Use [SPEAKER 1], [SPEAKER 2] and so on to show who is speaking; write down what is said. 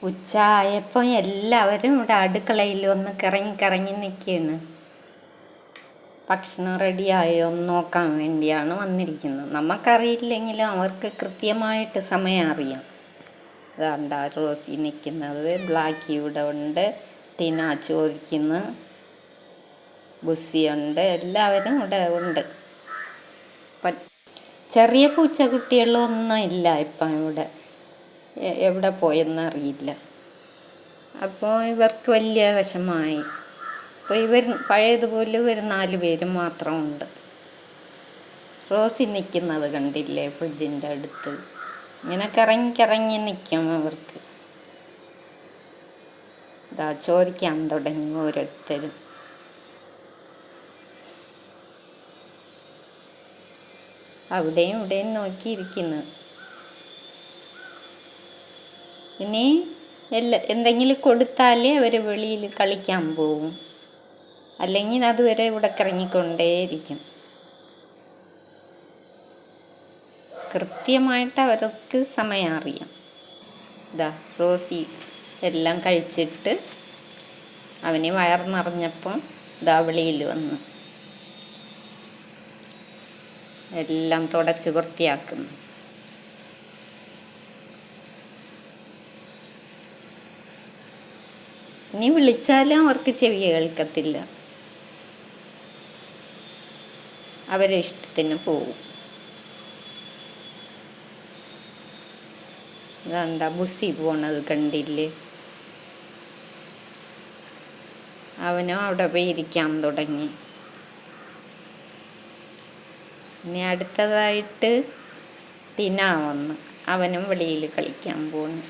[SPEAKER 1] ഉച്ചയായപ്പോൾ എല്ലാവരും ഇവിടെ അടുക്കളയിൽ ഒന്ന് കറങ്ങി കറങ്ങി നിൽക്കുകയാണ്. ഭക്ഷണം റെഡിയായോ എന്ന് നോക്കാൻ വേണ്ടിയാണ് വന്നിരിക്കുന്നത്. നമുക്കറിയില്ലെങ്കിലും അവർക്ക് കൃത്യമായിട്ട് സമയം അറിയാം. അതാണ്ടാ റോസി നിൽക്കുന്നത്, ബ്ലാക്കി ഇവിടെ ഉണ്ട്, ടീന ചോദിക്കുന്നു, ബുസ്സിയുണ്ട്, എല്ലാവരും ഇവിടെ ഉണ്ട്. ചെറിയ പൂച്ചക്കുട്ടികളൊന്നും ഇല്ല ഇപ്പം ഇവിടെ, എവിടെ പോയെന്നറിയില്ല. അപ്പോൾ ഇവർക്ക് വലിയ വിഷമമായി. അപ്പോൾ ഇവർ പഴയതുപോലെ ഒരു 4 പേര് മാത്രമുണ്ട്. റോസി നിൽക്കുന്നത് കണ്ടില്ലേ ഫ്രിഡ്ജിൻ്റെ അടുത്ത്, ഇങ്ങനെ കറങ്ങി കറങ്ങി നിൽക്കും അവർക്ക്. ഇതാ ചോദിക്കാൻ തുടങ്ങി ഓരോരുത്തരും. അവിടെയും ഇവിടെയും നോക്കിയിരിക്കുന്നു. ഇനി എന്തെങ്കിലും കൊടുത്താലേ അവർ വെളിയിൽ കളിക്കാൻ പോവും, അല്ലെങ്കിൽ അതുവരെ ഇവിടെ കറങ്ങിക്കൊണ്ടേയിരിക്കും. കൃത്യമായിട്ട് അവർക്ക് സമയം അറിയാം. ഇതാ റോസി എല്ലാം കഴിച്ചിട്ട് അവന് വയർ നിറഞ്ഞപ്പം ഇതാ വെളിയിൽ വന്ന് എല്ലാം തുടച്ച് വൃത്തിയാക്കുന്നു. ഇനി വിളിച്ചാലും അവർക്ക് ചെവി കേൾക്കത്തില്ല, അവരെ ഇഷ്ടത്തിന് പോവും. അതാണ്ടാ ബുസ്സി പോണത് കണ്ടില്ലേ, അവനും അവിടെ പോയി ഇരിക്കാൻ തുടങ്ങി. ഇനി അടുത്തതായിട്ട് ടീന വന്ന് അവനും വെളിയിൽ കളിക്കാൻ പോകുന്നു.